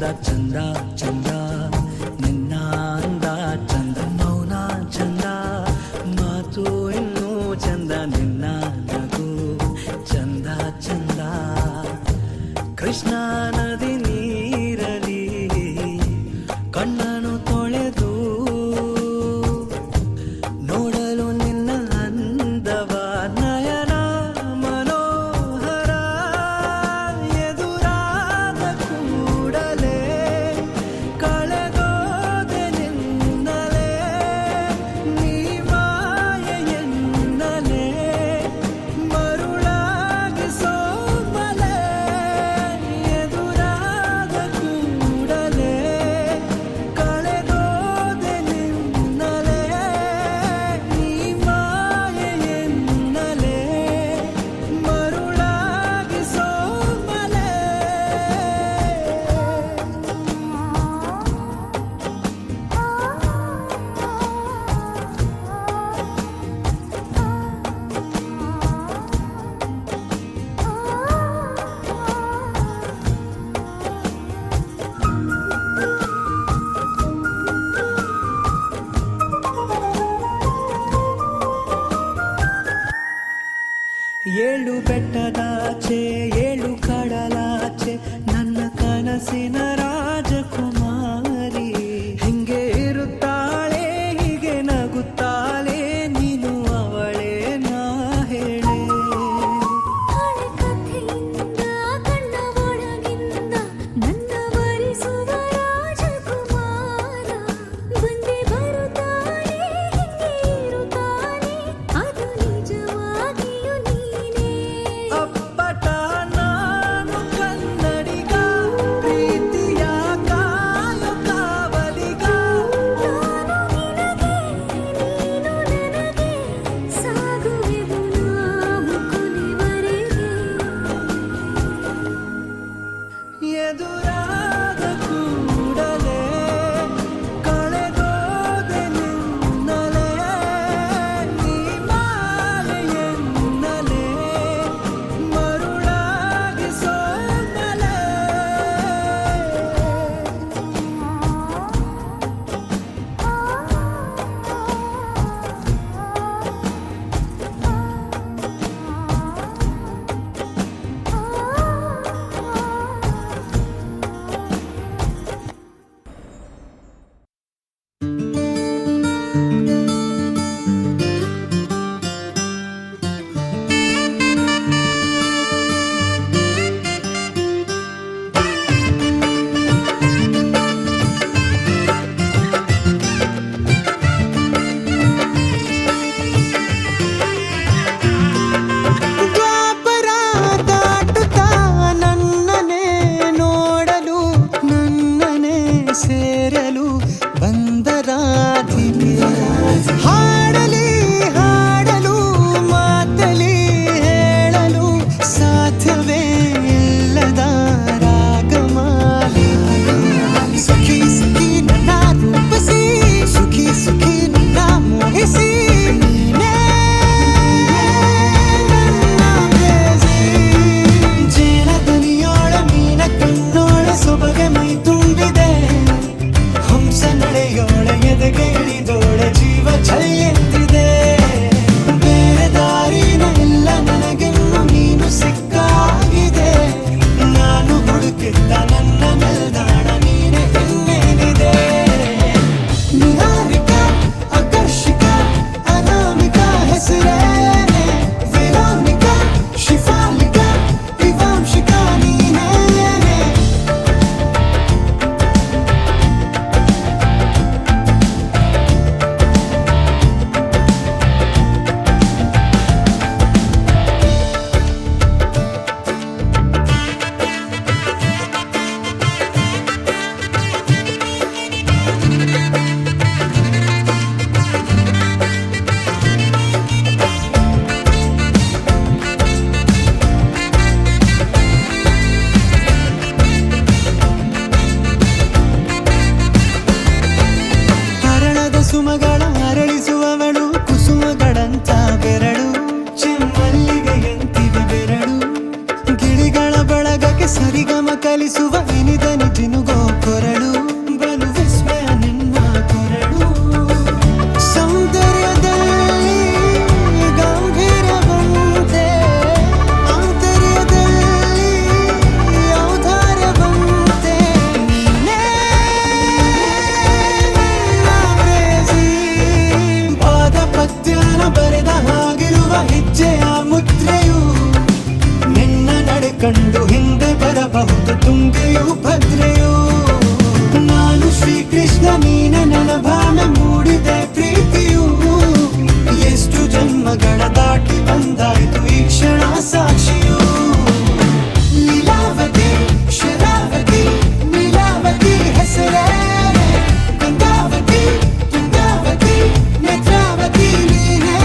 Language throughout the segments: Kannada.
ಚಂದ ಚಂದ ನಿನ್ನ ಅಂದ ಚಂದ ಮೌನ ಚಂದ ಮಾತು ಇನ್ನೂ ಚಂದ ನಿನ್ನ ನಗು ಚಂದ ಚಂದ ಕೃಷ್ಣ ನದಿ ನೀರಲಿ ಕಣ್ಣನು ತೊಳೆದು ನೋಡಲು ನಿನ್ನ ಅಂದವ ನಯನ ಮನೋಹರ ಎದುರಾದ ಕೂಡಲೇ ಕಳೆದೋದೆ ನಿನ್ನಲೇ ನೀ ಮಾಯೆಯನ್ನಲೇ ಮರುಳಾಗಿ ಸೋಮಲೆ ಎದುರಾದ ಕೂಡಲೇ ಕಳೆದೋದೆ ನಿನ್ನಲೇ ನೀ ಮಾಯೆಯನ್ನಲೇ ಮರುಳಾಗಿ ಸೋಮಲೆ ಏಳು ಬೆಟ್ಟದಾಚೆ ಏಳು ಕಡಲಾಚೆ ನನ್ನ ಕನಸಿನ ರಾಜಕುಮಾರಿ ಹಿಂಗೆ ಇರುತ್ತಾಳೆ ಹೀಗೆ ನಗುತ್ತಾಳೆ ನೀನು ಅವಳೇ ನಾ ಹೇಳೆ ಹಳೆ ಕಥೆಯಿಂದ ಕಣ್ಣ ಒಳಗಿಂದ ನನ್ನ ವರಿಸುವ ರಾಜಕುಮಾರ ಬಂದೆ ಬರುತ್ತಾನೆ ಹಿಂಗೆ ಇರುತ್ತಾನೆ ಅದು ನಿಜವಾಗಿಯೂ ನೀನೇ ಅಪ್ಪಟ ನಾನು ಕನ್ನಡಿಗ ಪ್ರೀತಿಯ ಕಾಯೋ ಕಾವಲಿಗ ನಾನು ನಿನಗೆ ನೀನು ನನಗೆ ಸಾಗುವೆವು ನಾವು ಕೊನೆವರೆಗೆ ಎದುರಾದ ಕೂಡಲೇ ಕಳೆದೋದೆ ನಿನ್ನಲೇ ನೀ ಮಾಯೆಯನ್ನಲೇ ಮರುಳಾಗಿ ಸೋಮಲೆ ದ್ವಾಪರ ದಾಟುತ್ತಾ ನನ್ನನೇ ನೋಡಲು ನನ್ನನೇ ಸೇರಲು ಬಂದ ರಾಧಿಕೆ ಹಾಡಲಿ ಹಾಡಲು ಮಾತಲಿ ಹೇಳಲು ಸಾಧ್ಯವೇ ಇಲ್ಲದ ರಾಗಮಾಲಿಕೆ ಸುಖಿ ಸುಖಿ ನನ್ನ ರೂಪಿಸಿ ಸುಖಿ ಸುಖಿ ನನ್ನ ಮೋಹಿಸಿ ನೀನೇ ನನ್ನ ಬೇಸಿ ಜೇನದನಿಯೋಳ ಮೀನ ಕಣ್ಣೋಳ ಸೊಬಗೆ ಮೈ ತುಂಬಿದೆ ಹಂಸ ನಡೆಯೋಳ ಎದೆಗೆ ಇಳಿದೋಳ ಜೀವ ಚಲಿಯೆಂದಿದೆ ಬೇರೆ ದಾರಿನ ಇಲ್ಲ ನನಗೆನ್ನು ನೀನು ಸಿಕ್ಕಾಗಿದೆ ನಾನು ಹುಡುಕಿದ್ದ ನನ್ನ ನಿಲ್ದಾಣ ನೀನೆ ಇನ್ನೇನಿದೆ ನಿಹಾರಿಕ ಆಕರ್ಷಿಕ ಅನಾಮಿಕ ಹೆಸರೇನೆ ವೆರೋನಿಕ ಶಿಫಾಲಿಕ ವಿವಾಂಶಿಕ ನೀನೇನೆ ನೆನಭಾನ ಮೂಡಿದೆ ಪ್ರೀತಿಯು ಎಷ್ಟು ಜನ್ಮಗಳ ದಾಟಿ ಬಂದಾಯ್ತು ಈ ಕ್ಷಣ ಸಾಕ್ಷಿಯು ಲೀಲಾವತಿ ಶರಾವತಿ ನೀಲಾವತಿ ಹೆಸರೇ ಗಂಗಾವತಿ ತುಂಗಾವತಿ ನೇತ್ರಾವತಿ ನೀನೇ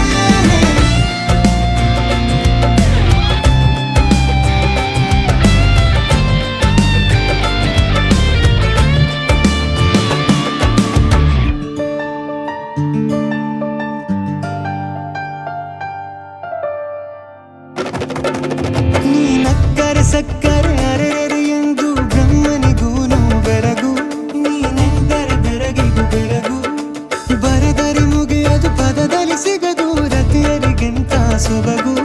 ನೀನಕ್ಕರೆ ಸಕ್ಕರೆ ಅರೆರೆ ಎಂದು ಬ್ರಹ್ಮನಿಗೂನು ಬೆರಗು ನೀನೆಂದರೆ ಬೆರಗಿಗೂ ಬೆರಗು ಬರೆದರೆ ಮುಗಿಯದು ಪದದಲ್ಲಿ ಸಿಗದು ರತಿಯರಿಗಿಂತ ಸೊಬಗು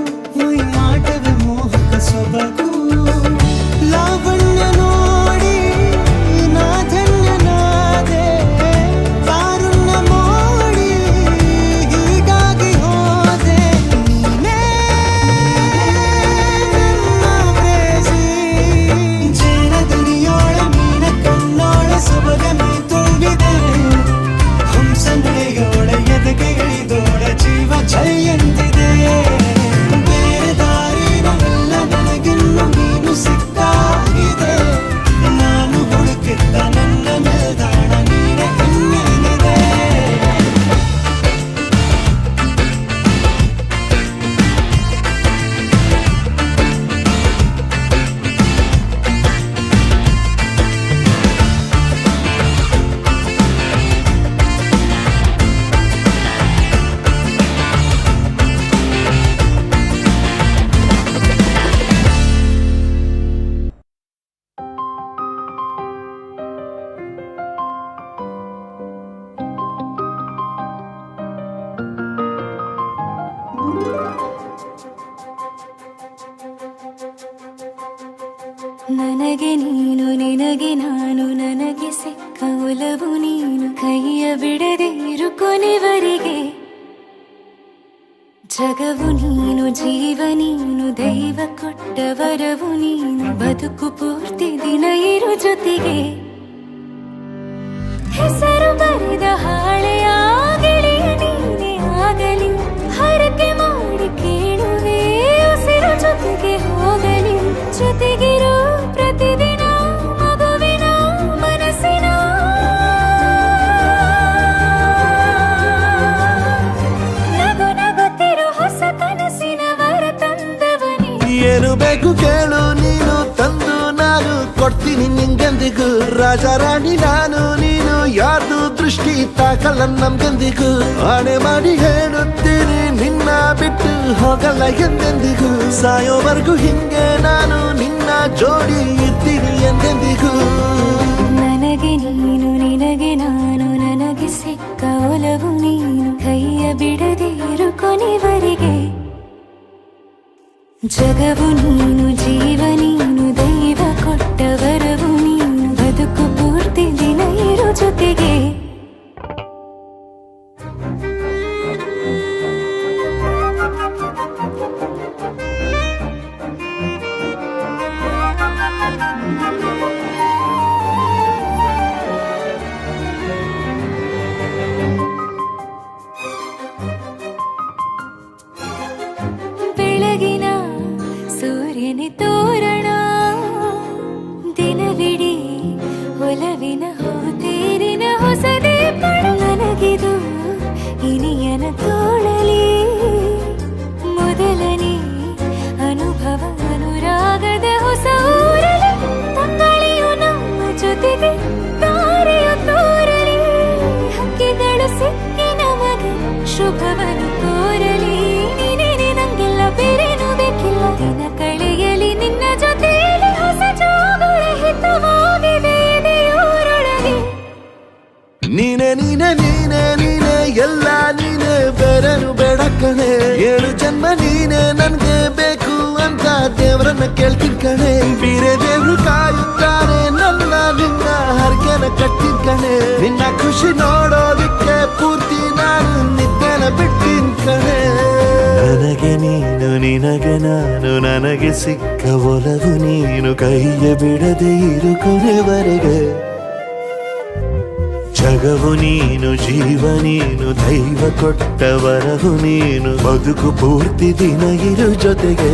ಮೈ ಮಾಟವೇ ಮೋಹಕ ಸೊಬಗು ಲಾವಣ್ಯ ನೋಡಿ ನಾ ಧನ್ಯನಾದೆ ಕಾರುಣ್ಯ ಮೋಡಿ ಹೀಗಾಗಿ ಹೋದೆ ನೀನೇ ಜೇನ ದುನಿಯೋಳ ಮೀನ ಕಣ್ಣೋಳ ಸೊಬಗ ಮೈ ತುಂಬಿದೆ ಹಂಸ ನಡೆಯೋಳ ಎದೆಗೆ ಇಳಿದೋಳ ಜೀವ ಛೈ ಎಂದಿದೆ ಬೇರೆ ದಾರಿನಲ್ಲ ನನಗಿನ್ನು ನೀನು ಸಿಕ್ಕಾಗಿದೆ ನಾನು ಹುಡುಕಿದ್ದ ನನ್ನ ನಿಲ್ದಾಣ ನೀನೆ ಇನ್ನೇನಿದೆ ನನಗೆ ನೀನು ನಿನಗೆ ನಾನು ನನಗೆ ಸಿಕ್ಕ ಒಲವು ನೀನು ಕೈಯ ಬಿಡದೆ ಇರು ಕೊನೆವರೆಗೆ ಜಗವು ನೀನು ಜೀವ ನೀನು ದೈವ ಕೊಟ್ಟ ವರವು ನೀನು ಬದುಕು ಪೂರ್ತಿ ದಿನ ಇರು ಜೊತೆಗೆ ಹೆಸರು ಬರೆದ ಹಾಳೆಯ ಗೆಳೆಯ ನೀನೇ ಆಗಲಿ ಹರಕೆ ಮಾಡಿ ಕೇಳುವೆ ಉಸಿರು ಜೊತೆಗೆ ಹೋಗಲಿ ಜೊತೆಗಿರೋ ಪ್ರತಿದಿನ ಮಗುವಿನ ಮನಸ್ಸಿನ ನಗು ನಗುತ್ತಿರೋ ಹೊಸ ಕನಸಿನ ವರ ತಂದವನೇ ಏನು ಬೇಕು ಕೇಳು ನೀನು ತಂದು ನಾನು ಕೊಡ್ತೀನಿ ನಿಂಗೆಂದಿಗೂ ರಾಜ ರಾಣಿ ನಾನು ನೀನು ಯಾರ್ದು ದೃಷ್ಟಿ ತಾಕಲ್ಲ ನಮ್ಗೆಂದಿಗೂ ಆಣೆ ಮಾಡಿ ಹೇಳುತ್ತೀನಿ ನಿನ್ನ ಬಿಟ್ಟು ಹೋಗಲ್ಲ ಎಂದೆಂದಿಗೂ ಸಾಯೋವರೆಗೂ ಹಿಂಗೆ ನಾನು ನಿನ್ನ ಜೋಡಿ ಇರ್ತೀನಿ ಎಂದೆಂದಿಗೂ ನನಗೆ ನೀನು ನಿನಗೆ ನಾನು ನನಗೆ ಸಿಕ್ಕ ಒಲವು ನೀನು ಕೈಯ ಬಿಡದೆ ಇರು ಕೊನೆವರೆಗೆ ಜಗವು ನೀನು ಜೀವ ನೀನು ದೈವ ಕೊಟ್ಟ ವರವು ನೀನು ಬದುಕು ಪೂರ್ತಿ ದಿನ ಇರು ಜೊತೆಗೆ ಬೆಳಗಿನ ಸೂರ್ಯನ ತೋರಣ ದಿನವಿಡೀ ಒಲವಿನ ಹೋತೇರಿನ ಹೊಸದೇ ಪಡ ನನಗಿದು ಇನಿಯನ ತೋಳಲಿ ಮೊದಲನೇ ಅನುಭವ ಅನುರಾಗದ ಹೊಸ ಊರಲಿ ತಂಗಳಿಯು ನಮ್ಮ ಜೊತೆಗೆ ತಾರೆಯು ತೋರಲಿ ಹಕ್ಕಿಗಳು ಸಿಕ್ಕಿ ನಮಗೆ ಶುಭವನ್ನು ಕೋರಲಿ ನೀನೇನೆ ನಂಗೆಲ್ಲ ಬೇರೇನು ಬೇಕಿಲ್ಲ ದಿನ ಕಳೆಯಲಿ ನಿನ್ನ ಜೊತೆಯಲ್ಲಿ ಹೊಸ ಜೋಗುಳ ಹಿತವಾಗಿದೆ ದೇವರೊಳಗೆ ನೀನೆ ನೀನೆ ನೀನೆ ನೀನೆ ಎಲ್ಲ ನೀನೆ ಬೇರೆನು ಬೇಡ ಕಣೆ 7 ಜನ್ಮ ನೀನೆ ನನ್ಗೆ ಬೇಕು ಅಂತ ದೇವರನ್ನ ಕೇಳ್ತೀನಿ ಕಣೆ ಬೇರೆ ದೇವ್ರು ಕಾಯುತ್ತಾನೆ ನನ್ನ ನಿನ್ನ ಹರಕೆನ ಕಟ್ಟಿನ ಕಣೆ ನಿನ್ನ ಖುಷಿ ನೋಡೋದಿಕ್ಕೆ ಪೂರ್ತಿ ನಾನು ನಿದ್ದೆನ ಬಿಟ್ಟಿನ ಕಣೆ ನನಗೆ ನೀನು ನಿನಗೆ ನಾನು ನನಗೆ ಸಿಕ್ಕ ಒಲವು ನೀನು ಕೈಯ ಬಿಡದೆ ಇರು ಕೊನೆವರೆಗೆ ಜಗ ಜಗವು ನೀನು, ಜೀವ ನೀನು, ದೈವ ಕೊಟ್ಟ ವರವು ನೀನು, ಬದುಕು ಪೂರ್ತಿ ದಿನ ಇರು ಜೊತೆಗೆ.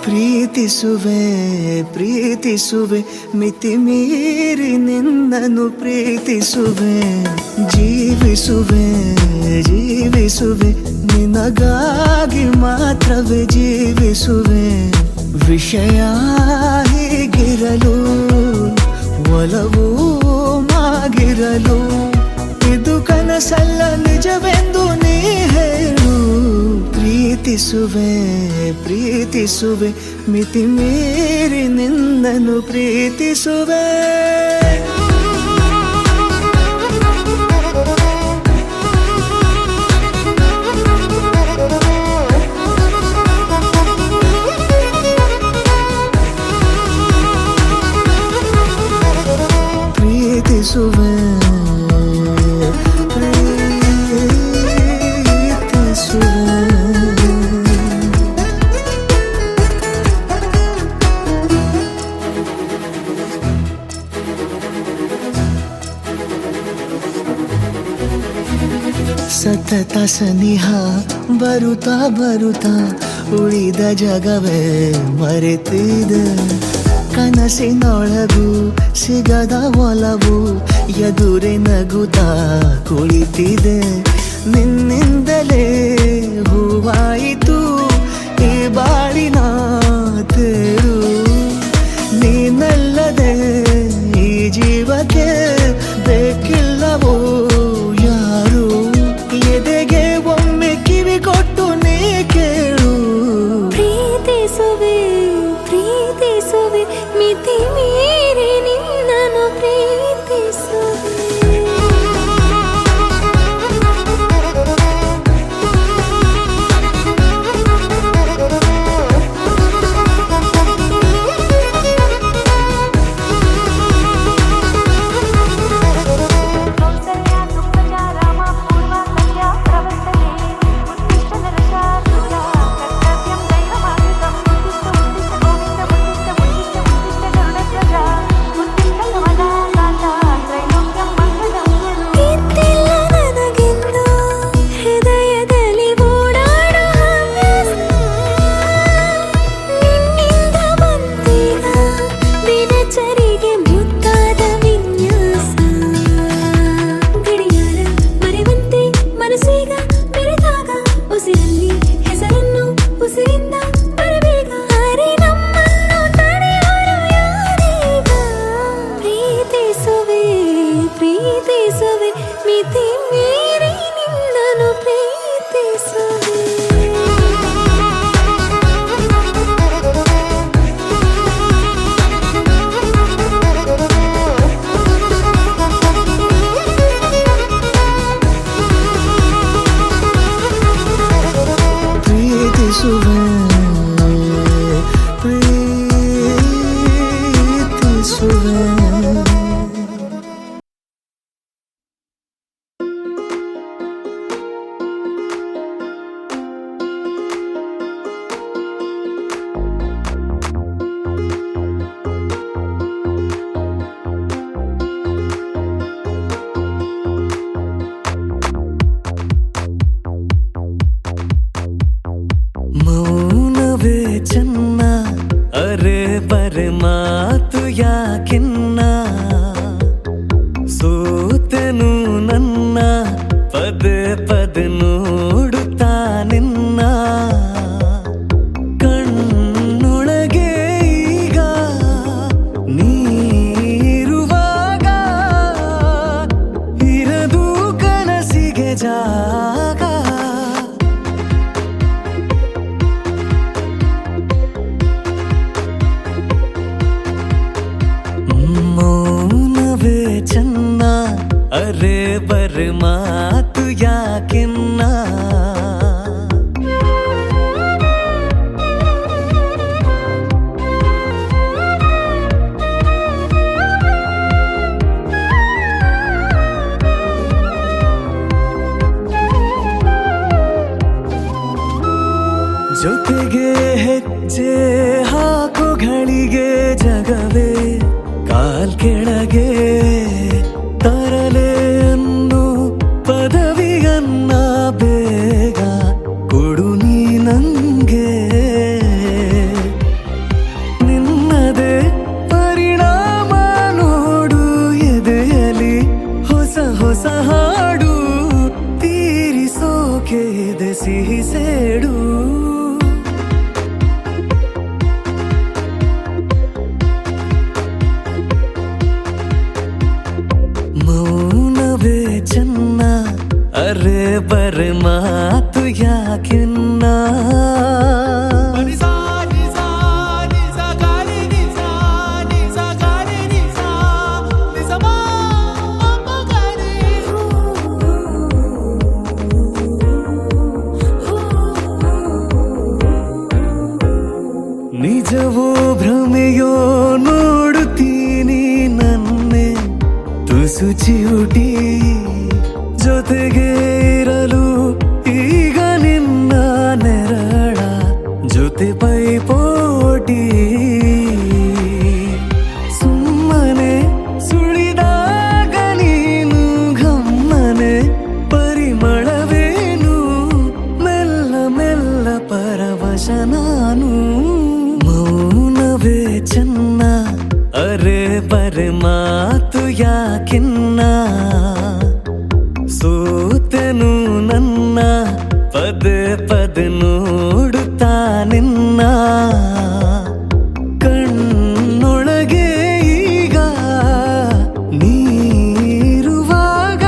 ಪ್ರೀತಿಸುವೆ ಪ್ರೀತಿಸುವೆ ಮಿತಿ ಮೀರಿ ನಿನ್ನನ್ನು ಪ್ರೀತಿಸುವೆ, ಜೀವಿಸುವೆ ಜೀವಿಸುವೆ ನಿನಗಾಗಿ ಮಾತ್ರವೇ ಜೀವಿಸುವೆ. ವಿಷಯ ಹೀಗಿರಲು ಒಲವು ಮಾಗಿರಲು, ಇದು ಕನಸಲ್ಲ ನಿಜವೆಂದು ನೀ ಹೇಳು. ಪ್ರೀತಿಸುವೆ ಪ್ರೀತಿಸುವೆ ಮಿತಿ ಮೀರಿ ನಿನ್ನನ್ನು ಪ್ರೀತಿಸುವೆ. ಪ್ರೀತಿಸುವೆ ಸತತ ಸನಿಹ ಬರುತ್ತಾ ಬರುತ್ತಾ ಉಳಿದ ಜಗವೇ ಮರೆತಿದೆ. ಕನಸಿನೊಳಗೂ ಸಿಗದ ಒಲವು ಎದುರೆ ನಗುತ್ತಾ ಕುಳಿತಿದೆ. ನಿನ್ನಿಂದಲೇ ಹೂವಾಯಿತು ಈ ಬಾಳಿನ ತೇರು, ನೀನಲ್ಲದೆ ಈ ಜೀವಕ್ಕೆ ಬೇಕಿಲ್ಲವೋ ಯಾರು. ಎದೆಗೆ ಒಮ್ಮೆ ಕಿವಿ ಕೊಟ್ಟು ನೀ ಕೇಳು. ಪ್ರೀತಿಸುವೆ ಪ್ರೀತಿಸುವೆ ಮಿತಿ ಮೀರಿ ನಿನ್ನನ್ನು ಪ್ರೀತಿಸುವೆ. ಪದೇ ಪದೇ ನೋಡುತ್ತಾ ನಿನ್ನ ಕಣ್ಣೊಳಗೆ ಈಗ ನೀರುವಾಗ ಇರದು ಕನಸಿಗೆ ಜಾಗ. ಮೌನವೇ ಚೆನ್ನ ಅರೆ ಬರೆ ಮಾತು ಯಾಕಿನ್ನ. ಜೊತೆಗೆ ಹೆಜ್ಜೆ ಹಾಕೋ ಘಳಿಗೆ ಜಗವೇ ಕಾಲ್ ಕೆಳಗೆ ತರಲೆ ಅನ್ನು ಪದವಿಯನ್ನ ಬೇಗ ಕೊಡು ನೀ ನಂಗೆ. ನಿನ್ನದೇ ಪರಿಣಾಮ ನೋಡು ಎದೆಯಲಿ ಹೊಸ ಹೊಸ ಹಾಡು ತೀರಿಸೋಕೆ ಇದೆ ಸಿಹಿ ಸೇಡು. ಮೌನವೇ ಚೆನ್ನ ಅರೆ ಬರೆ ಮಾತು ಯಾಕಿನ್ನ. ನಿಜವೋ ಭ್ರಮೆಯೋ ನೋಡುತ್ತೀನಿ ನನ್ನೆ ತುಸು ಚಿವುಟಿ. ಜೊತೆಗೆ ಇರಲು ಈಗ ನಿನ್ನ ನೆರಳ ಜೊತೆ ಪೈಪೋಟಿ. ಸುಮ್ಮನೆ ಸುಳಿದಾಗ ನೀನು ಗಮ್ಮನೆ ಪರಿಮಳವೇನು ಮೆಲ್ಲ ಮೆಲ್ಲ ಪರವಶ ನಾನು. ಮೌನವೇ ಚೆನ್ನ ಅರೆ ಬರೆ ಮಾತು ಯಾಕಿನ್ನ. ಸೋತೆನು ನನ್ನ ಪದೇ ಪದೇ ನೋಡುತ್ತಾ ನಿನ್ನ ಕಣ್ಣೊಳಗೆ ಈಗ ನೀರುವಾಗ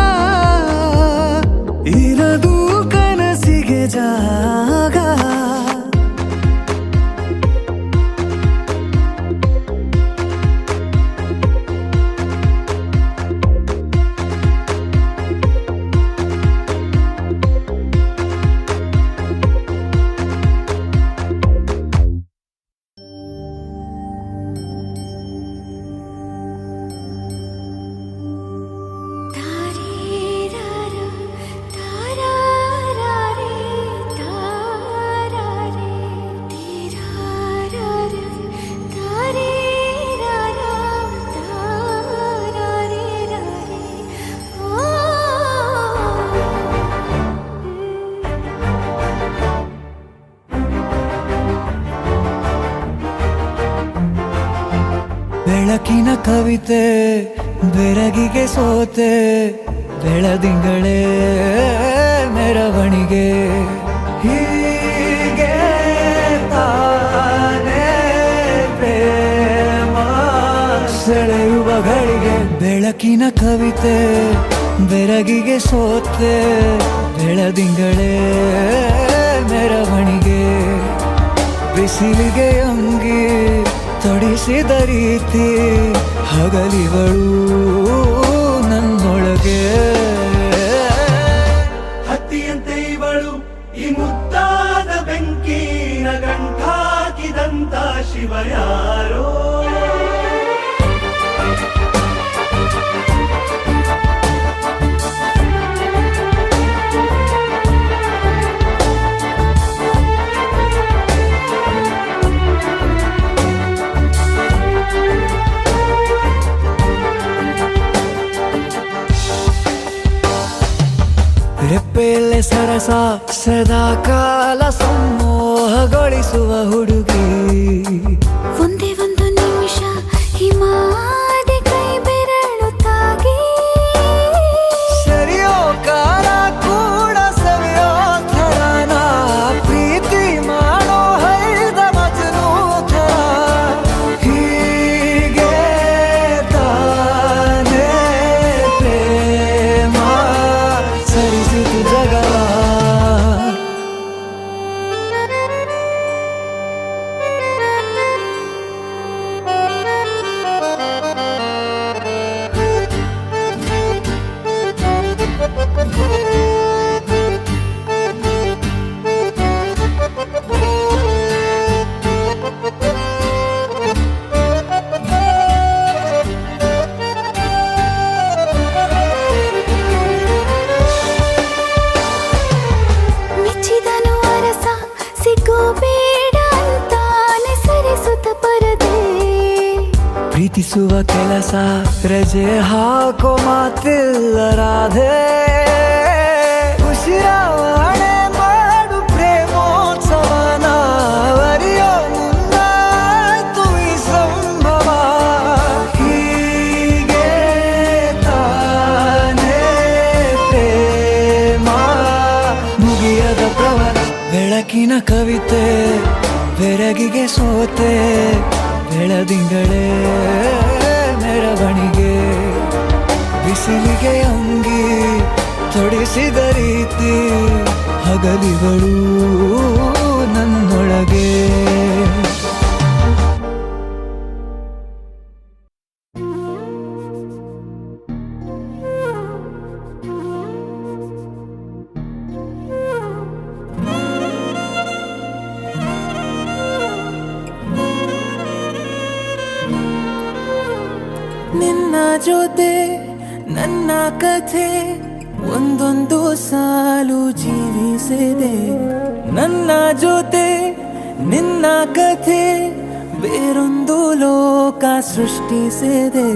ಇರದು ಕನಸಿಗೆ ಜಾಗ. ಬೆಳಕಿನ ಕವಿತೆ ಬೆರಗಿಗೆ ಸೋತೆ ಬೆಳದಿಂಗಳೇ ಮೆರವಣಿಗೆ. ಹೀಗೆ ತಾನೇ ಪ್ರೇಮ ಸೆಳೆಯುವ ಗಳಿಗೆ. ಬೆಳಕಿನ ಕವಿತೆ ಬೆರಗಿಗೆ ಸೋತೆ ಬೆಳದಿಂಗಳೇ ಮೆರವಣಿಗೆ. ಬಿಸಿಲಿಗೆ ಅಂಗಿ ತೊಡಿಸಿದ ರೀತಿ ಹಗಲಿಗಳು ನನ್ನೊಳಗೆ. ಹತ್ತಿಯಂತೆ ಇವಳು ಈ ಮುದ್ದಾದ ಬೆಂಕಿನ ಗಂಟಾಕಿದಂತ ಶಿವ ಯಾರೋ. ರೆಪ್ಪೆಯಲ್ಲೇ ಸರಸ ಸದಾ ಕಾಲ ಸಂಮೋಹಗೊಳಿಸುವ ಹುಡುಗಿ. ಒಂದೇ ಒಂದು ನಿಮಿಷ ಹಿಮಾದಿ ಕೈ ಬೆರಳು ತಾಗಿ ಸರಿಯೋ ಕಾಲ ಉಳಿಸುವ ಕೆಲಸ ರಜೆ ಹಾಕೋ ಮಾತಿಲ್ಲ ರಾಧೆ ಉಸಿರಾವಣೆ ಮಾಡು ಪ್ರೇಮೋತ್ಸವನ ಅರಿಯೋ ಮುಂದಾಯ್ತು ಈ ಸಂಭವ ಹೀಗೆ ತಾನೇ ಪ್ರೇಮ ಮುಗಿಯದ ಪ್ರವರ ಬೆಳಕಿನ ಕವಿತೆ ಬೆರಗಿಗೆ ಸೋತೆ ಬೆಳದಿಂಗಳೇ ಮೆರವಣಿಗೆ ಬಿಸಿಲಿಗೆ ಅಂಗಿ ತೊಡಿಸಿದ ರೀತಿ ಹಗಲಿಗಳು ನನ್ನೊಳಗೆ ನಿನ್ನ ಜೊತೆ ನನ್ನ ಕಥೆ ಒಂದೊಂದು ಸಾಲು ಜೀವಿಸಿದೆ ನನ್ನ ಜೊತೆ ನಿನ್ನ ಕಥೆ ಬೇರೊಂದು ಲೋಕ ಸೃಷ್ಟಿಸಿದೆ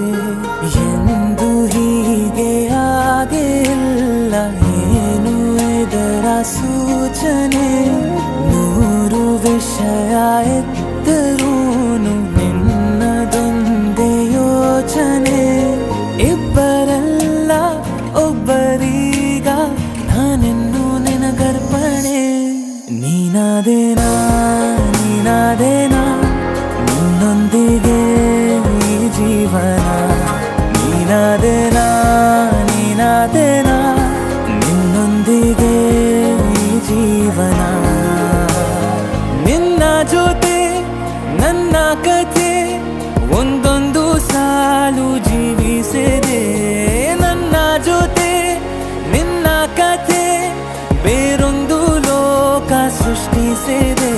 ಎಂದು ಹೀಗೆ ಆಗಿಲ್ಲ ಏನು ಇದರ ಸೂಚನೆ ನೂರು ವಿಷಯ ಎತ್ತರೂನು ನಿನ್ನದೊಂದೇ ಯೋಚನೆ ಇಬ್ಬರಲ್ಲ ಒಬ್ಬರೀಗ ನಾನೆನ್ನು ನಿನಗರ್ಪಣೆ ನೀನಾದೇನಾ ನೀನಾದೇನಾ ನಿನ್ನೊಂದಿಗೆ ಈ ಜೀವನ ನೀನಾದೇನಾ ನೀನಾದೇನಾ ನಿನ್ನೊಂದಿಗೆ ಈ ಜೀವನ ನಿನ್ನ ಜೊತೆ ನನ್ನ ಕಥೆ ಒಂದೊಂದು ಸಾಲು ಜೀವಿಸಿದೆ ನನ್ನ ಜೊತೆ ನಿನ್ನ ಕಥೆ ಬೇರೊಂದು ಲೋಕ ಸೃಷ್ಟಿಸಿದೆ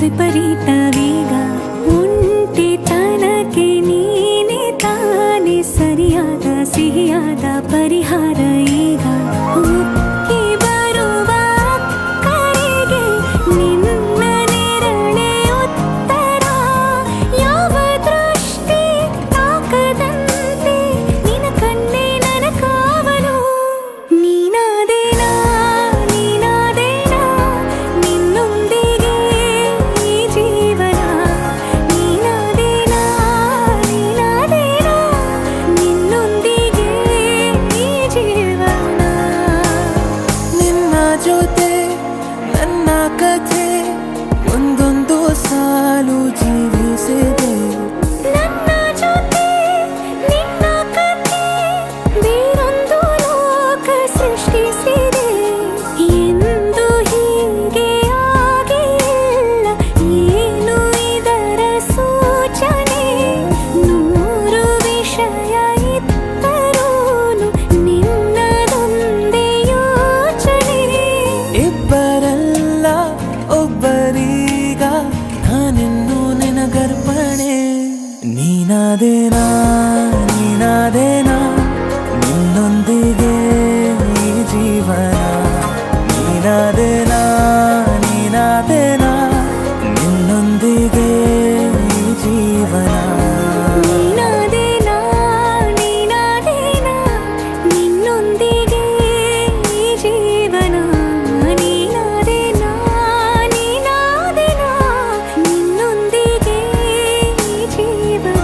ವಿಪರೀತ ವೇಗ ಒಂಟಿತನಕ್ಕೆ ನೀನೆ ತಾನೆ ಸರಿಯಾದ ಸಿಹಿಯಾದ ಪರಿಹಾರ ಈಗ ಉಕ್ಕಿ ಬರುವ ಕರೆಗೆ ನಿನ್ನ ನೆರಳೆ ಉತ್ತರ ಯಾವ ದೃಷ್ಟಿ ತಾಕದಂತೆ ನಿನ ಕಣ್ಣೆ ನನ್ನ ಕಾವಲು ನೀನಾದೇನಾ ನೀನಾದೇನಾ ನಿನ್ನೊಂದಿಗೆ ಜೊತೆ ನನ್ನ ಕಥೆ ಒಂದೊಂದು ಸಾಲು ಜೀವಿಸಿದೆ ನನ್ನ ಜೊತೆ ನಿನ್ನ ಕಥೆ ಬೇರೊಂದು ಲೋಕ ಸೃಷ್ಟಿಸಿದೆ ಎಂದು ಹೀಗೆ ಆಗಿಲ್ಲ ಏನು ಇದರ ಸೂಚನೆ ನೂರು ವಿಷಯ ಇತ್ತರೂನು ನಿನ್ನದೊಂದೇ ಯೋಚನೆ ಇಬ್ಬರಲ್ಲ ಒಬ್ಬರೀಗ ನಾನೆನ್ನು ನಿನಗರ್ಪಣೆ ನೀನಾದೇನಾ ನೀನಾದೇನಾ ನಿನ್ನೊಂದಿಗೆ ಈ ಜೀವನ ನೀನಾದೇನಾ ನೀನಾದೇನಾ ನಿನ್ನೊಂದಿಗೆ ಈ ಜೀವನ ನೀನಾದೇನಾ ನೀನಾದೇನಾ ನಿನ್ನೊಂದಿಗೆ ಈ ಜೀವನ ನೀನಾದೇನಾ ನೀನಾದೇನಾ ನಿನ್ನೊಂದಿಗೆ ಈ ಜೀವನ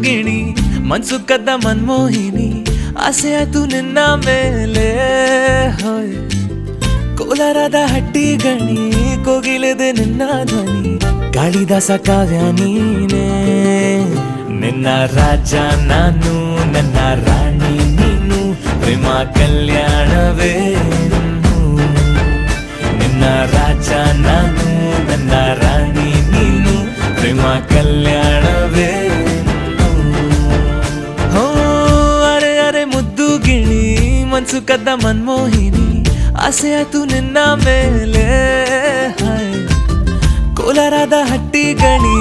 ಗಿಣಿ ಮನ್ಸು ಕದ್ದ ಮನ್ಮೋಹಿನಿ ಆಸೆ ಆಯ್ತು ನಿನ್ನ ಮೇಲೆ ಹೋಯ್ ಕೋಲಾರದ ಹಟ್ಟಿ ಗಣಿ ಕೋಗಿಲೆದೆ ನಿನ್ನ ಧ್ವನಿ ಕಾಳಿದಾಸ ಕಾವ್ಯ ನೀನೇ ನಿನ್ನ ರಾಜ ನಾನು ನನ್ನ ರಾಣಿ ನೀನು ಪ್ರೇಮ ಕಲ್ಯಾಣವೇ ನಿನ್ನ ರಾಜ ನಾನು ನನ್ನ ರಾಣಿ ನೀನು ಪ್ರೇಮ ಕಲ್ಯಾಣವೇ ಹೋ ಅರೆ ಅರೆ ಮುದ್ದು ಗಿಣಿ ಮನ್ಸು ಕದ್ದ ಮನ್ಮೋಹಿನಿ ಆಸೆ ಆಯ್ತು ನಿನ್ನ ಮೇಲೆ ಕೋಲಾರದ ಹಟ್ಟಿ ಗಣಿ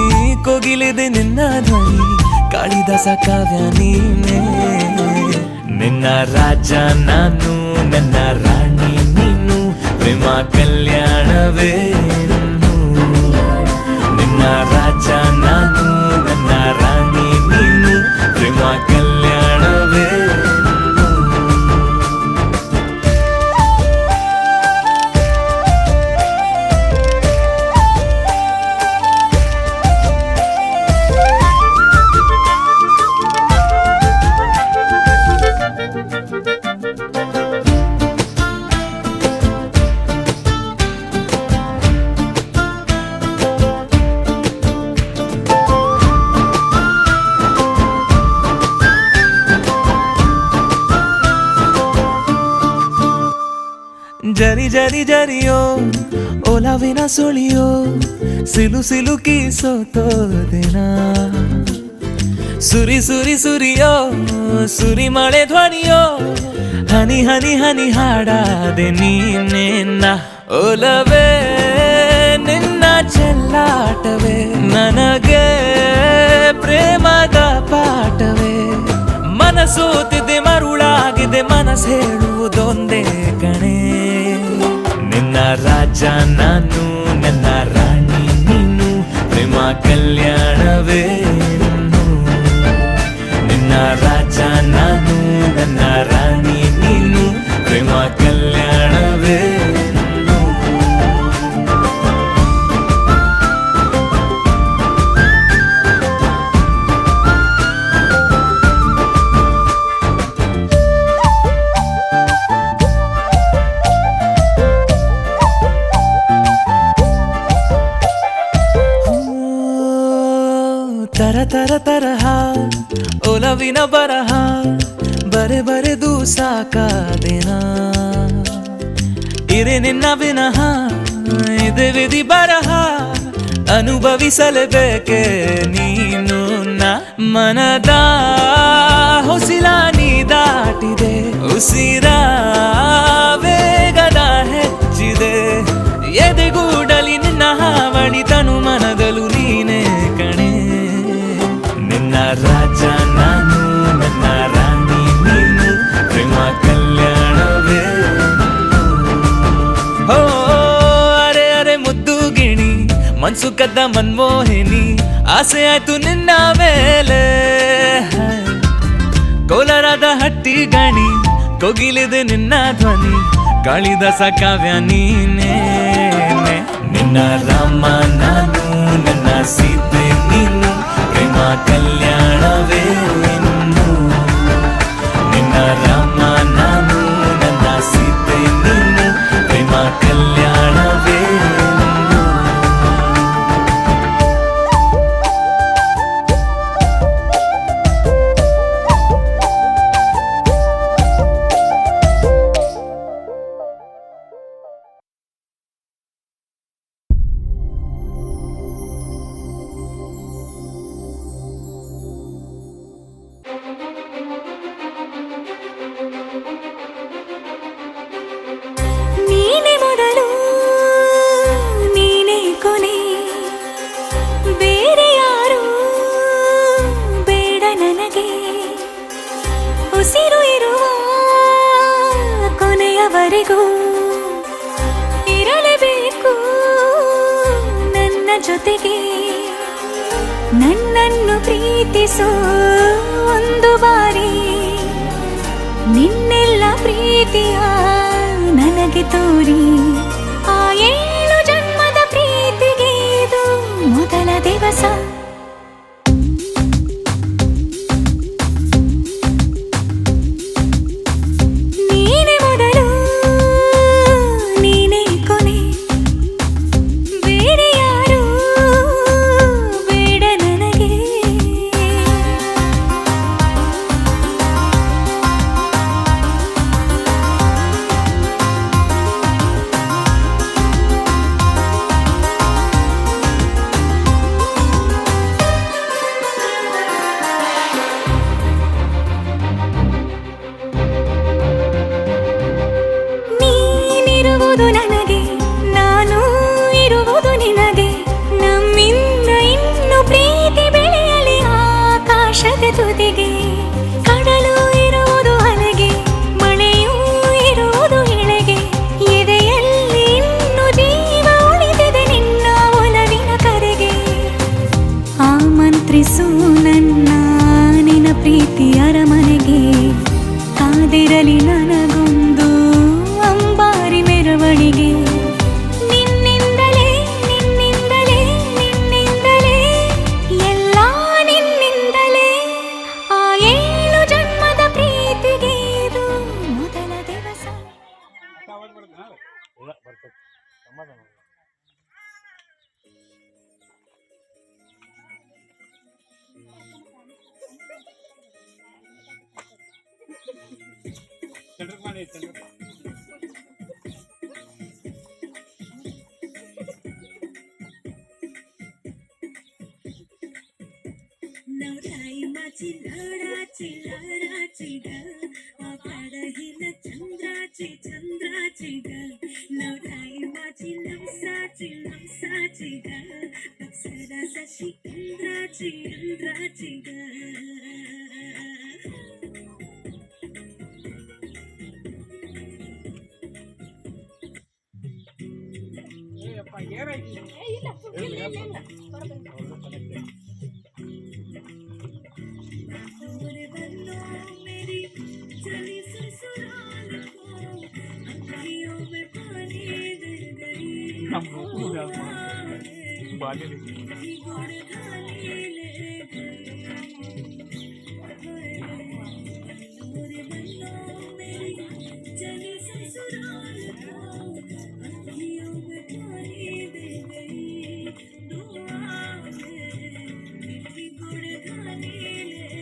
ಕೋಗಿಲಿದೆ ನಿನ್ನ ಧ್ವನಿ ಕಾಳಿದಾಸ ಕಾವ್ಯ ನೀನೇ ನಿನ್ನ ರಾಜ ನಾನು ನನ್ನ ರಾಣಿ ನೀನು ಪ್ರೇಮ ಕಲ್ಯಾಣವೇ ನಿನ್ನ ರಾಜ ನಾನು ನನ್ನ ರಾಣಿ ನೀನು ಪ್ರೇಮ ಕಲ್ಯಾಣವೇ ಜರಿ ಜರಿ ಜರಿಯೋ ಒಲವಿನ ಸುಳಿಯೋ ಸಿಲು ಸಿಲುಕಿ ಸೋತೋದಿನ ಸುರಿ ಸುರಿ ಸುರಿಯೋ ಸುರಿ ಮಳೆ ಧ್ವನಿಯೋ ಹನಿ ಹನಿ ಹನಿ ಹಾಡಾದೆ ನೀನೆನ್ನ ಒಲವೇ ನಿನ್ನ ಚೆಲ್ಲಾಟವೇ ನನಗೆ ಪ್ರೇಮದ ಪಾಠವೇ ಮನಸೋತಿದೆ ಮರುಳಾಗಿದೆ ಮನಸ್ಸು ಹೇಳುವುದೊಂದೇ ಕಣೆ ನಿನ್ನ ರಾಜ ನಾನು ನನ್ನ ರಾಣಿ ನೀನು ಪ್ರೇಮ ಕಲ್ಯಾಣವೇ ನಿನ್ನ ರಾಜ ನಾನು ನನ್ನ ರಾಣಿ ನೀನು ಪ್ರೇಮ ಕಲ್ಯಾಣವೇ ತರ ತರ ತರಹ ಒಲವಿನ ಬರಹ ಬರೆ ಬರೆದು ಸಾಕಾದೇನ ಇರೆ ನಿನ್ನ ವಿನಃ ಇದೆ ವಿಧಿ ಬರಹ ಅನುಭವಿಸಲೇಬೇಕೆ ನೀನು ಮನದ ಹೊಸಿಲ ನೀ ದಾಟಿದೆ ಉಸಿರ ವೇಗದ ಹೆಚ್ಚಿದೆ ಎದೆಗೂಡಲಿ ನಿನ್ನ ಹಾವಳಿ ತನು ಮನದಲು ನೀನೇ ಕಣೆ ನಿನ್ನ ರಾಜ ನಾನು ನನ್ನ ರಾಣಿ ನೀನು ಪ್ರೇಮ ಕಲ್ಯಾಣವೇ ಹೋ ಅರೆ ಅರೆ ಮುದ್ದು ಗಿಣಿ ಮನ್ಸು ಕದ್ದ ಮನ್ಮೋಹಿನಿ ಆಸೆ ಆಯ್ತು ನಿನ್ನ ಮೇಲೆ ಕೋಲಾರದ ಹಟ್ಟಿ ಗಣಿ ಕೋಗಿಲಿದೆ ನಿನ್ನ ಧ್ವನಿ ಕಾಳಿದಾಸ ಕಾವ್ಯ ನೀನೇ ನಿನ್ನ ರಾಮ ನಾನು ನನ್ನ ಸೀತೆ ನೀನು ಪ್ರೇಮ ಕಲ್ಯಾಣವೇ ನಿನ್ನ ರಾಮ ನಾನು ನನ್ನ ಸೀತೆ ನೀನು ಪ್ರೇಮ ಕಲ್ಯಾಣವೇ ಇರಲೇಬೇಕು ನನ್ನ ಜೊತೆಗೆ ನನ್ನನ್ನು ಪ್ರೀತಿಸೋ ಒಂದು ಬಾರಿ ನಿನ್ನೆಲ್ಲ ಪ್ರೀತಿಯ ನನಗೆ ತೋರಿ ಆ 7 ಜನ್ಮದ ಪ್ರೀತಿಗೆ ಇದು ಮೊದಲ ದಿವಸ ಮಂತ್ರಿಸು ನನ್ನ ನಿನ ಪ್ರೀತಿ ಅರಮನೆಗೆ ಕಾದಿರಲಿ ನನಗೊಂದು ಅಂಬಾರಿ ಮೆರವಣಿಗೆ ನಿನ್ನಿಂದಲೇ ನಿನ್ನಿಂದಲೇ ನಿನ್ನಿಂದಲೇ ಎಲ್ಲ ನಿನ್ನಿಂದಲೇ ಆ 7 ಜನ್ಮದ ಪ್ರೀತಿಗೆ ಇದು ಮೊದಲ ದಿವಸ. नवराईमाची लढाची लढाची ग पाडहिन चंद्राची चंद्राची ग नवराईमाची नवसाची नवसाची ग अप्सराची इंद्राची इंद्राची ग मेरी चली ससुराल को अखियों में पानी गिर गई गुड़ खाने ले गई मेरे बन्नों मेरी चली ससुराल को अखियों में पानी दे गई दुआ में मीठी गुड़ खाने ले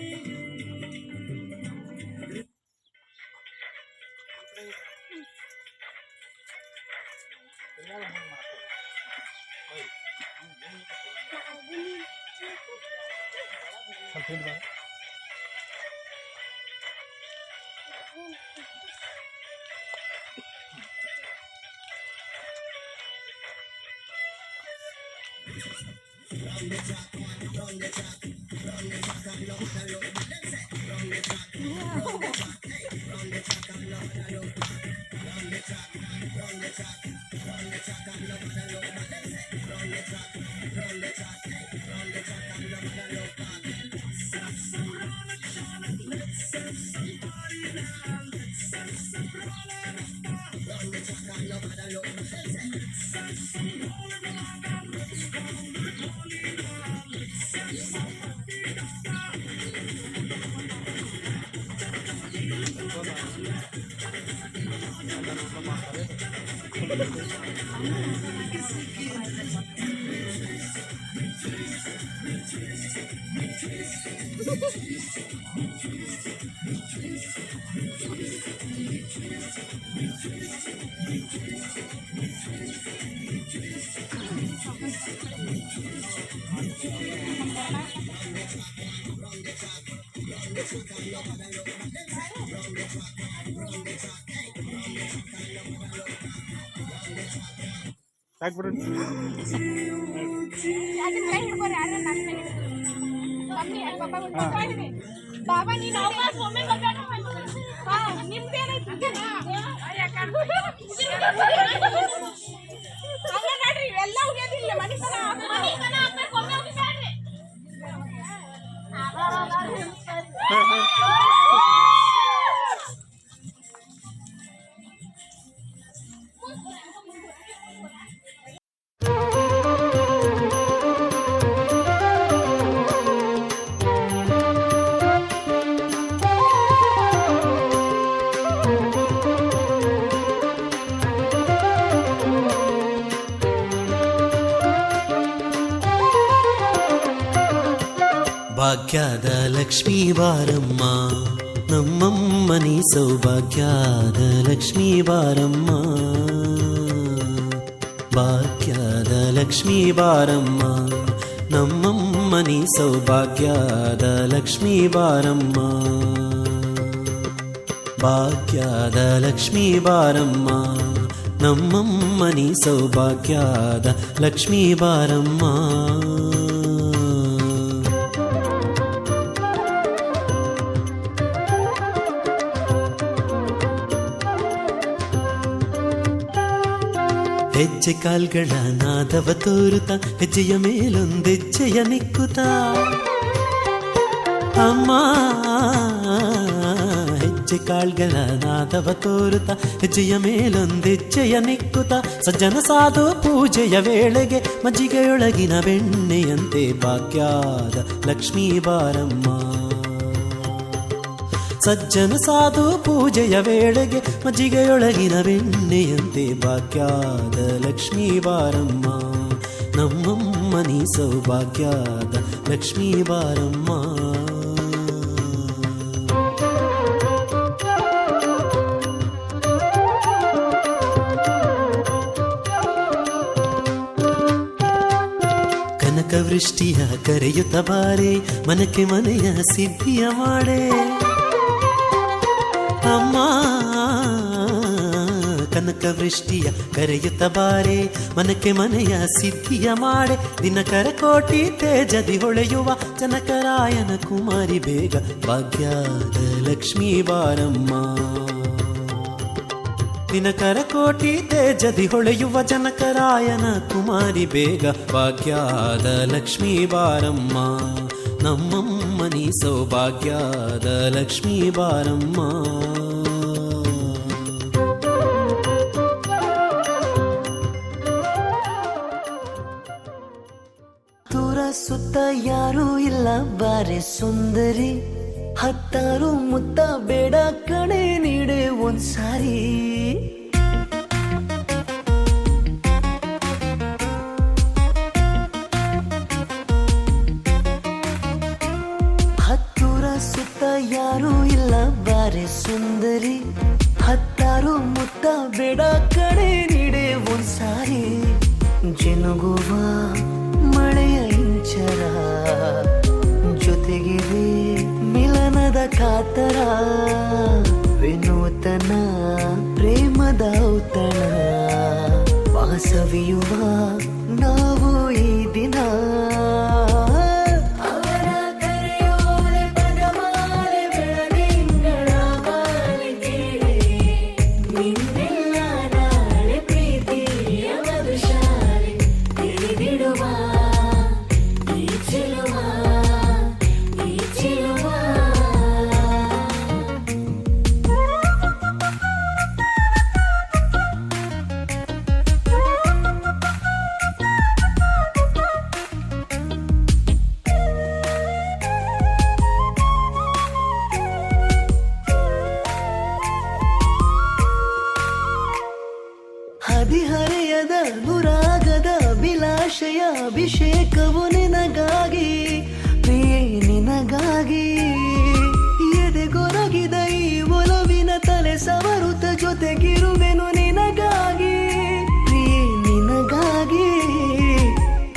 ಬಾಬಾ ನೀನು ಅವಕಾಶ ಒಮ್ಮೆ ನಿಮ್ದೇನೈತಿ ಹಂಗ ನೋಡ್ರಿ ಎಲ್ಲ ಉಗಿಯೋದಿಲ್ಲ ಮನಿತನ ಹಾಕ್ಬೇಕು ಒಮ್ಮೆ ಉಗಿಬೇಡ್ರಿ ಭಾಗ್ಯದ ಲಕ್ಷ್ಮೀ ಬಾರಮ್ಮ ನಮ್ಮಮ್ಮನಿ ಸೌಭಾಗ್ಯದ ಲಕ್ಷ್ಮೀ ಬಾರಮ್ಮ ಭಾಗ್ಯದ ಲಕ್ಷ್ಮೀ ಬಾರಮ್ಮ ನಮ್ಮಮ್ಮನಿ ಸೌಭಾಗ್ಯದ ಲಕ್ಷ್ಮೀ ಬಾರಮ್ಮ ಭಾಗ್ಯದ ಲಕ್ಷ್ಮೀ ಬಾರಮ್ಮ ನಮ್ಮಮ್ಮನಿ ಸೌಭಾಗ್ಯದ ಲಕ್ಷ್ಮೀ ಬಾರಮ್ಮ ಹೆಜ್ಜೆ ಕಾಲ್ಗಳ ನಾದವ ತೋರುತ್ತ ಹೆಜ್ಜೆಯ ಮೇಲೊಂದೆಜ್ಜೆಯ ನಿಕ್ಕುತ್ತ ಅಮ್ಮ ಹೆಜ್ಜೆ ಕಾಲ್ಗಳ ನಾದವ ತೋರುತ್ತ ಹೆಜ್ಜೆಯ ಮೇಲೊಂದೆಜ್ಜೆಯ ನಿಕ್ಕುತ್ತ ಸಜ್ಜನ ಸಾಧು ಪೂಜೆಯ ವೇಳೆಗೆ ಮಜ್ಜಿಗೆಯೊಳಗಿನ ಬೆಣ್ಣೆಯಂತೆ ಭಾಗ್ಯದ ಲಕ್ಷ್ಮೀ ಬಾರಮ್ಮ. ಸಜ್ಜನ ಸಾಧು ಪೂಜೆಯ ವೇಳೆಗೆ ಮಜ್ಜಿಗೆಯೊಳಗಿನ ಬೆಣ್ಣೆಯಂತೆ ಭಾಗ್ಯದ ಲಕ್ಷ್ಮೀ ಬಾರಮ್ಮ. ನಮ್ಮಮ್ಮ ನೀ ಸೌಭಾಗ್ಯದ ಲಕ್ಷ್ಮೀ ಬಾರಮ್ಮ. ಕನಕವೃಷ್ಟಿಯ ಕರೆಯುತ್ತ ಬಾರೆ ಮನಕ್ಕೆ ಮನೆಯ ಸಿದ್ಧಿಯ ಮಾಡೆ ಅಮ್ಮ. ಕನಕವೃಷ್ಟಿಯ ಕರೆಯುತ್ತ ಬಾರೆ ಮನಕ್ಕೆ ಮನೆಯ ಸಿದ್ಧಿಯ ಮಾಡೆ ದಿನಕರ ಕೋಟಿ ತೇಜದಿ ಹೊಳೆಯುವ ಜನಕರಾಯನ ಕುಮಾರಿ ಬೇಗ ಭಾಗ್ಯದ ಲಕ್ಷ್ಮೀ ಬಾರಮ್ಮ. ದಿನಕರ ಕೋಟಿ ತೇಜದಿ ಹೊಳೆಯುವ ಜನಕರಾಯನ ಕುಮಾರಿ ಬೇಗ ಭಾಗ್ಯದ ಲಕ್ಷ್ಮೀ ಬಾರಮ್ಮ. ನಮ್ಮಮ್ಮ ನೀ ಸೌಭಾಗ್ಯದ ಲಕ್ಷ್ಮೀ ಬಾರಮ್ಮ. ದೂರ ಸುತ್ತ ಯಾರೂ ಇಲ್ಲ ಬಾರೆ ಸುಂದರಿ, ಹತ್ತಾರು ಮುತ್ತ ಬೇಡ ಕಣೆ ನೀಡೆ ಒಂದ್ಸಾರಿ. ಹತ್ತೂರ ಸುತ್ತ ಯಾರೂ ಇಲ್ಲ ಬಾರೆ ಸುಂದರಿ, ಹತ್ತಾರು ಮುತ್ತ ಬೇಡ ಕಣೆ ನೀಡೆ ಒಂದ್ಸಾರಿ. ಜಿನುಗುವ ಮಳೆಯ ಇಂಚರ ಜೊತೆಗಿದೆ ಮಿಲನದ ಕಾತರ, ವಿನೂತನ ಪ್ರೇಮದ ಔತಣ ವಾಸವಿಯುವ ನಾವು ಈ ದಿನ. ಹದಿಹರೆಯದ ಅನುರಾಗದ ಅಭಿಲಾಷೆಯ ಅಭಿಷೇಕವು ನಿನಗಾಗಿ ಪ್ರಿಯೆ ನಿನಗಾಗಿ. ಎದೆಗೊರಗಿದ ಈ ಒಲವಿನ ತಲೆ ಸವರುತ್ತ ಜೊತೆಗಿರುವೆನು ನಿನಗಾಗಿ ಪ್ರಿಯೆ ನಿನಗಾಗಿ.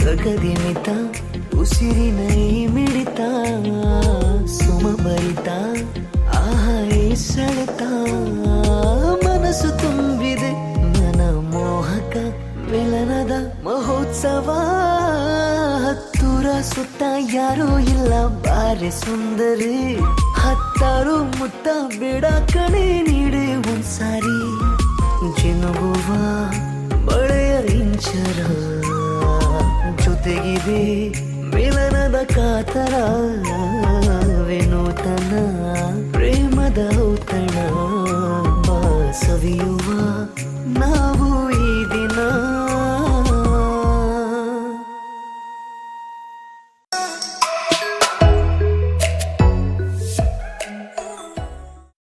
ಗಗದಿಮಿತ ಉಸಿರಿನ ಈ ಮಿಡಿತ ಸುಮಭರಿತ ಆಹಾ ಈ ಸೆಳೆತ ಮನಸ್ಸು ತುಂಬಿದೆ ಮೋಹಕ ಮಿಲನದ ಮಹೋತ್ಸವ. ಹತ್ತೂರ ಸುತ್ತ ಯಾರೂ ಇಲ್ಲ ಬಾರೆ ಸುಂದರಿ, ಹತ್ತಾರು ಮುತ್ತ ಬೇಡ ಕಣೆ ನೀಡೆ ಒಂದ್ಸಾರಿ. ಜಿನುಗುವ ಮಳೆಯ ಇಂಚರ ಜೊತೆಗಿದೆ ಮಿಲನದ ಕಾತರ, ವಿನೂತನ ಪ್ರೇಮದ ಔತಣ